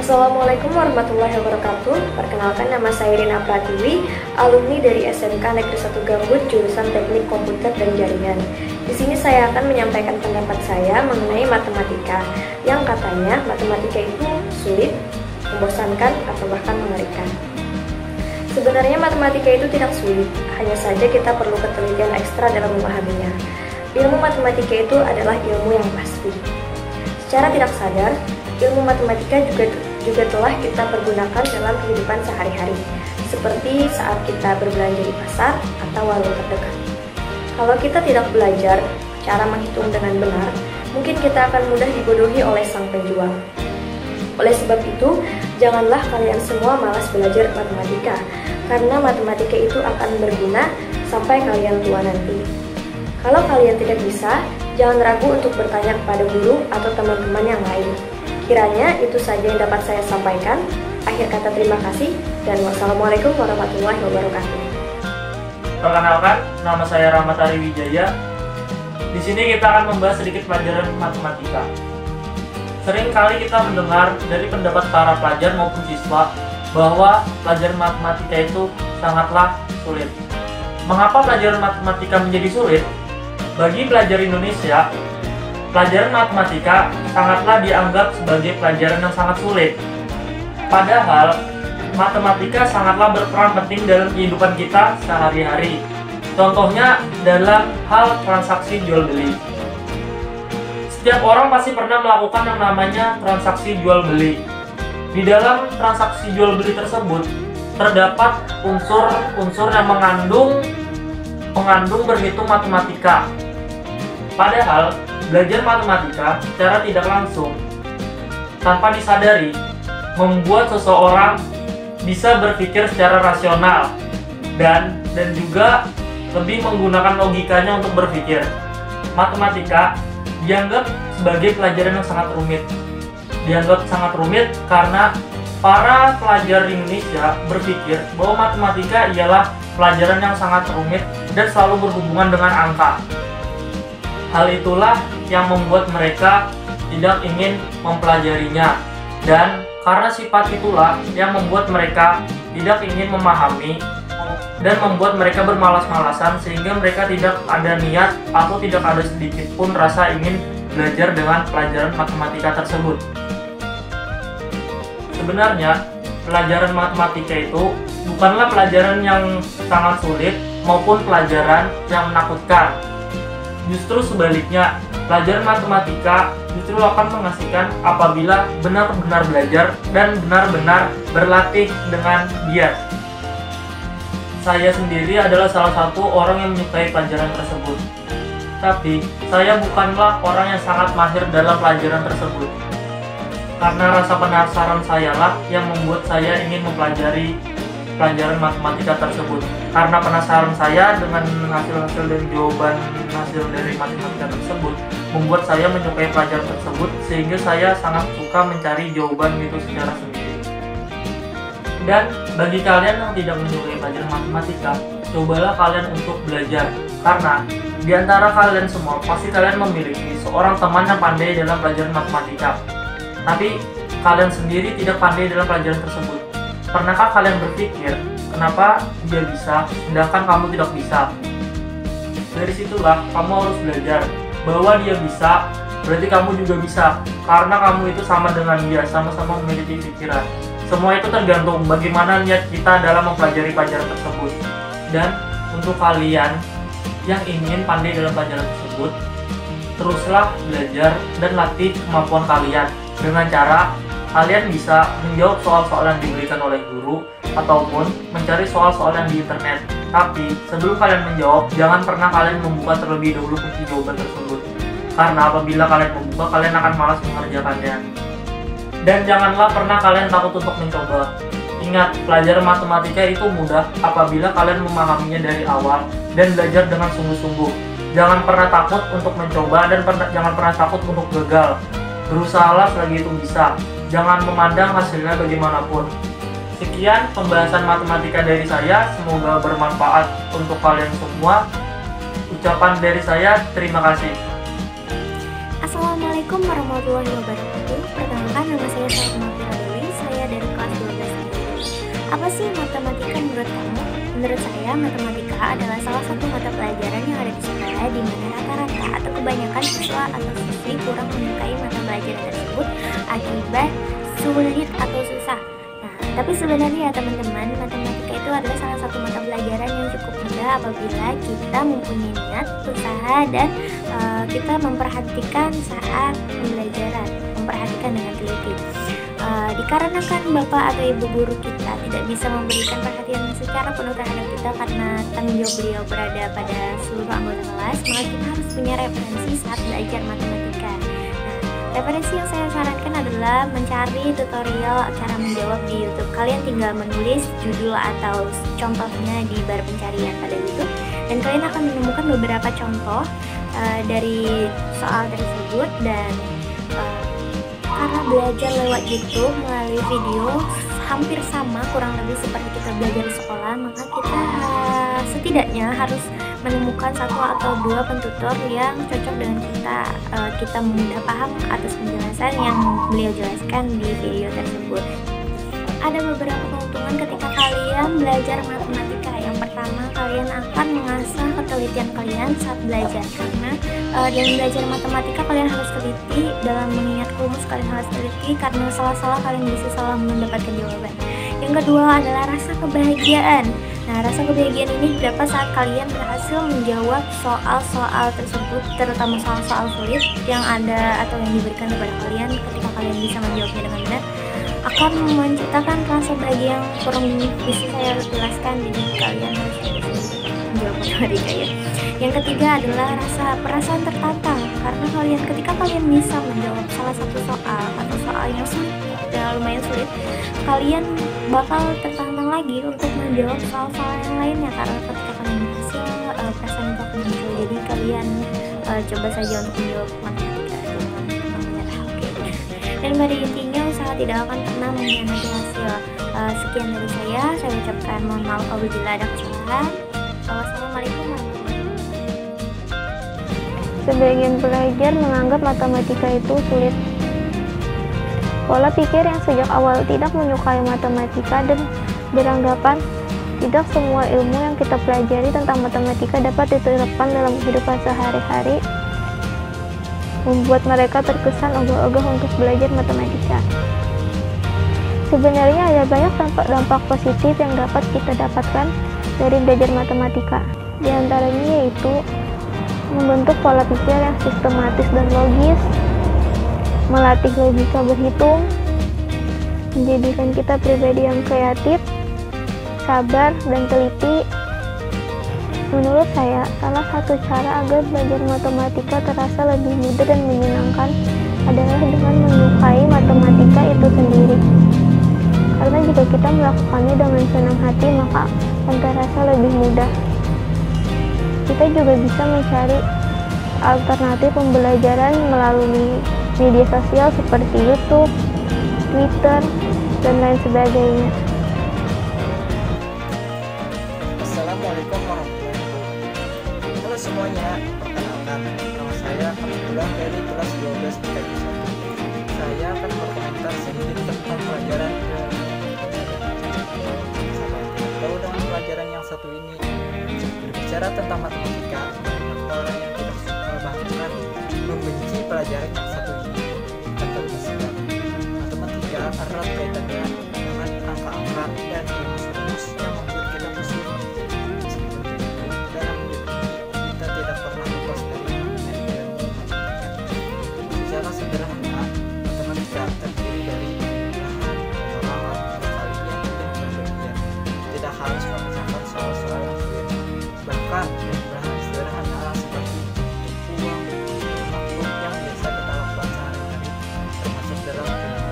Assalamualaikum warahmatullahi wabarakatuh. Perkenalkan, nama saya Rina Pratiwi, alumni dari SMK Negeri 1 Gambut, jurusan Teknik Komputer dan Jaringan. Di sini saya akan menyampaikan pendapat saya mengenai matematika, yang katanya matematika itu sulit, membosankan, atau bahkan mengerikan. Sebenarnya matematika itu tidak sulit, hanya saja kita perlu ketelitian ekstra dalam memahaminya. Ilmu matematika itu adalah ilmu yang pasti. Secara tidak sadar, ilmu matematika juga telah kita pergunakan dalam kehidupan sehari-hari, seperti saat kita berbelanja di pasar atau warung terdekat. Kalau kita tidak belajar cara menghitung dengan benar, mungkin kita akan mudah dibodohi oleh sang penjual. Oleh sebab itu, janganlah kalian semua malas belajar matematika, karena matematika itu akan berguna sampai kalian tua nanti. Kalau kalian tidak bisa, jangan ragu untuk bertanya kepada guru atau teman-teman yang lain. Kiranya itu saja yang dapat saya sampaikan. Akhir kata, terima kasih dan wassalamualaikum warahmatullahi wabarakatuh. Perkenalkan, nama saya Rahmat Ari Wijaya. Di sini kita akan membahas sedikit pelajaran matematika. Sering kali kita mendengar dari pendapat para pelajar maupun siswa bahwa pelajaran matematika itu sangatlah sulit. Mengapa pelajaran matematika menjadi sulit? Bagi pelajar Indonesia, pelajaran matematika sangatlah dianggap sebagai pelajaran yang sangat sulit. Padahal, matematika sangatlah berperan penting dalam kehidupan kita sehari-hari. Contohnya dalam hal transaksi jual-beli. Setiap orang pasti pernah melakukan yang namanya transaksi jual-beli. Di dalam transaksi jual-beli tersebut, terdapat unsur-unsur yang mengandung berhitung matematika. Padahal, belajar matematika secara tidak langsung, tanpa disadari, membuat seseorang bisa berpikir secara rasional dan juga lebih menggunakan logikanya untuk berpikir. Matematika dianggap sebagai pelajaran yang sangat rumit. Dianggap sangat rumit karena para pelajar di Indonesia berpikir bahwa matematika ialah pelajaran yang sangat rumit dan selalu berhubungan dengan angka. Hal itulah yang membuat mereka tidak ingin mempelajarinya, dan karena sifat itulah yang membuat mereka tidak ingin memahami dan membuat mereka bermalas-malasan, sehingga mereka tidak ada niat atau tidak ada sedikit pun rasa ingin belajar dengan pelajaran matematika tersebut. Sebenarnya pelajaran matematika itu bukanlah pelajaran yang sangat sulit maupun pelajaran yang menakutkan. Justru sebaliknya, pelajaran matematika justru akan mengasihkan apabila benar-benar belajar dan benar-benar berlatih dengan giat. Saya sendiri adalah salah satu orang yang menyukai pelajaran tersebut. Tapi, saya bukanlah orang yang sangat mahir dalam pelajaran tersebut. Karena rasa penasaran sayalah yang membuat saya ingin mempelajari pelajaran matematika tersebut. Karena penasaran saya dengan hasil-hasil dari jawaban hasil dari matematika tersebut membuat saya menyukai pelajaran tersebut, sehingga saya sangat suka mencari jawaban itu secara sendiri. Dan bagi kalian yang tidak menyukai pelajaran matematika, cobalah kalian untuk belajar, karena di antara kalian semua pasti kalian memiliki seorang teman yang pandai dalam pelajaran matematika, tapi kalian sendiri tidak pandai dalam pelajaran tersebut. Pernahkah kalian berpikir, kenapa dia bisa, sedangkan kamu tidak bisa? Dari situlah kamu harus belajar bahwa dia bisa, berarti kamu juga bisa. Karena kamu itu sama dengan dia, sama-sama memiliki pikiran. Semua itu tergantung bagaimana niat kita dalam mempelajari pelajaran tersebut. Dan untuk kalian yang ingin pandai dalam pelajaran tersebut, teruslah belajar dan latih kemampuan kalian dengan cara kalian bisa menjawab soal-soal yang diberikan oleh guru ataupun mencari soal-soal yang di internet. Tapi sebelum kalian menjawab, jangan pernah kalian membuka terlebih dahulu kunci jawaban tersebut. Karena apabila kalian membuka, kalian akan malas mengerjakannya. Dan janganlah pernah kalian takut untuk mencoba. Ingat, pelajaran matematika itu mudah apabila kalian memahaminya dari awal dan belajar dengan sungguh-sungguh. Jangan pernah takut untuk mencoba dan jangan pernah takut untuk gagal. Berusahalah selagi itu bisa. Jangan memandang hasilnya bagaimanapun. Sekian pembahasan matematika dari saya, semoga bermanfaat untuk kalian semua. Ucapan dari saya, terima kasih. Assalamualaikum warahmatullahi wabarakatuh. Perkenalkan, nama saya Salma Firadewi. matematika menurut kamu? Menurut saya, matematika adalah salah satu mata pelajaran yang ada di sekolah di mana rata-rata atau kebanyakan siswa atau siswi kurang menyukai mata pelajaran tersebut akibat sulit atau susah. Nah, tapi sebenarnya ya teman-teman, matematika itu adalah salah satu mata pelajaran yang cukup mudah apabila kita mempunyai niat, usaha, dan kita memperhatikan saat pembelajaran, memperhatikan dengan teliti. Dikarenakan bapak atau ibu guru kita tidak bisa memberikan perhatian secara penuh terhadap kita karena tanggung jawab beliau berada pada seluruh anggota kelas, maka kita harus punya referensi saat belajar matematika. Referensi yang saya sarankan adalah mencari tutorial cara menjawab di YouTube. Kalian tinggal menulis judul atau contohnya di bar pencarian pada YouTube, dan kalian akan menemukan beberapa contoh dari soal tersebut. Dan karena belajar lewat YouTube melalui video hampir sama kurang lebih seperti kita belajar di sekolah, maka kita setidaknya harus menemukan satu atau dua pentutor yang cocok dengan kita mudah paham atas penjelasan yang beliau jelaskan di video tersebut. Ada beberapa keuntungan ketika kalian belajar matematika. Yang pertama, kalian akan mengasah ketelitian kalian saat belajar, karena dalam belajar matematika kalian harus teliti, dalam mengingat rumus kalian harus teliti, karena salah-salah kalian bisa salah mendapatkan jawaban. Yang kedua adalah rasa kebahagiaan. Nah, rasa kebahagiaan ini dapat saat kalian berhasil menjawab soal-soal tersebut, terutama soal-soal sulit yang ada atau yang diberikan kepada kalian. Ketika kalian bisa menjawabnya dengan benar, akan menciptakan rasa bahagia yang kurang bisa saya jelaskan, jadi kalian harus menjawab matematika ya. Yang ketiga adalah perasaan tertantang, karena ketika kalian bisa menjawab salah satu soal atau soal yang sulit, lumayan sulit, kalian bakal tertantang lagi untuk menjawab soal-soal yang lainnya, karena ketika kalian berhasil, perasaan itu akan muncul. Jadi kalian coba saja untuk menjawab matematika dengan menyerah. Oke. Dan pada intinya usaha tidak akan pernah mengkhianati hasil. Sekian dari saya ucapkan mohon maaf apabila ada kesalahan. Wassalamualaikum warahmatullahi wabarakatuh. Sebagian pelajar menganggap matematika itu sulit. Pola pikir yang sejak awal tidak menyukai matematika dan beranggapan tidak semua ilmu yang kita pelajari tentang matematika dapat diterapkan dalam kehidupan sehari-hari membuat mereka terkesan ogah-ogah untuk belajar matematika. Sebenarnya ada banyak dampak positif yang dapat kita dapatkan dari belajar matematika. Di antaranya yaitu membentuk pola pikir yang sistematis dan logis, melatih logika berhitung, menjadikan kita pribadi yang kreatif, sabar, dan teliti. Menurut saya, salah satu cara agar belajar matematika terasa lebih mudah dan menyenangkan adalah dengan menyukai matematika itu sendiri. Karena jika kita melakukannya dengan senang hati, maka akan terasa lebih mudah. Kita juga bisa mencari alternatif pembelajaran melalui media sosial seperti YouTube, Twitter, dan lain sebagainya. Assalamualaikum warahmatullahi wabarakatuh. Halo semuanya, perkenalkan nama saya Abdullah dari kelas 12 IPS 1. Saya akan berkomentar sedikit tentang pelajaran Kalau dengan pelajaran yang satu ini berbicara tentang matematika, banyak orang yang tidak suka bahkan membenci pelajaran yang satu ini. Matematika erat kaitannya dengan angka-angka dan rumus-rumus yang membuat kita pusing. Meskipun begitu, dalam hidup ini kita tidak pernah lepas dari ilmu matematika. Secara sederhana, matematika terdiri dari bilangan, pengulangan, perkalian, dan pembagian. Tidak harus memecahkan soal-soal yang sulit. Bahkan bahan sederhana seperti uang, makhluk yang biasa kita lakukan sehari-hari, termasuk dalam ilmu.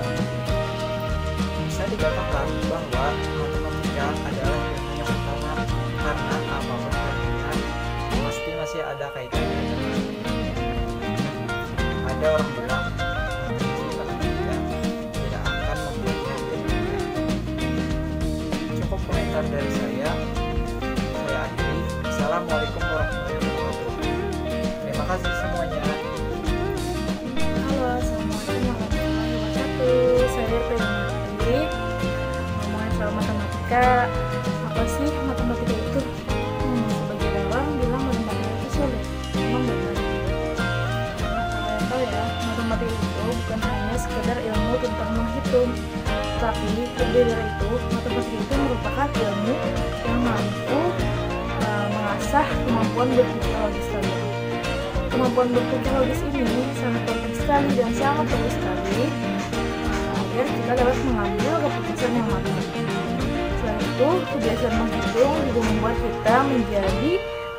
Bisa dikatakan bahwa matematika adalah ilmu yang utama karena apapun ilmunya pasti masih ada kaitannya dengan ilmu. Ada orang bilang membenci matematika tidak akan membuatnya jadi mudah. Cukup komentar dari saya akhiri. Assalamualaikum warahmatullahi wabarakatuh. Terima kasih semuanya. Halo, assalamualaikum warahmatullahi wabarakatuh. Saya Prima Dewi. Ngomongin soal matematika, nggak sih matematika itu? Sebagian orang bilang matematika itu sulit. Emang benar? Saya tahu ya, matematika itu bukan hanya sekedar ilmu tentang menghitung, tapi lebih dari itu, matematika itu merupakan ilmu yang mampu mengasah kemampuan berpikir logis kalian. Kemampuan berpikir logis ini sangat penting sekali dan sangat perlu sekali agar kita dapat mengambil keputusan yang matang. Selain itu, kebiasaan menghitung juga membuat kita menjadi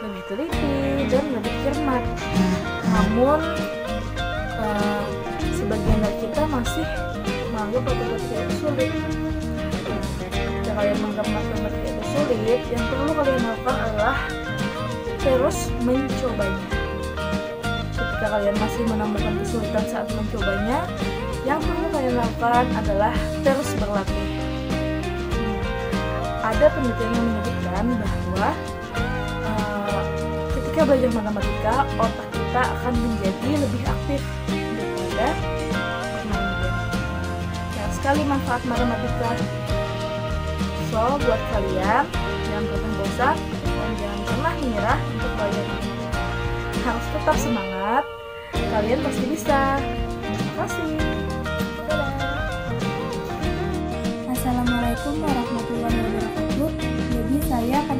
lebih teliti dan lebih cermat. Namun, sebagian dari kita masih menganggap matematika itu sulit. Jika kalian menganggap matematika itu sulit, yang perlu kalian lakukan adalah terus mencobanya. Ketika kalian masih menemukan kesulitan saat mencobanya, yang perlu kalian lakukan adalah terus berlatih. Ada penelitian yang menyebutkan bahwa ketika belajar matematika, otak kita akan menjadi lebih aktif daripada bermain game. Banyak sekali manfaat matematika. So, buat kalian jangan pernah bosan dan jangan pernah menyerah untuk belajar. Harus tetap semangat. Kalian pasti bisa. Terima kasih. Assalamualaikum warahmatullahi wabarakatuh. Jadi saya akan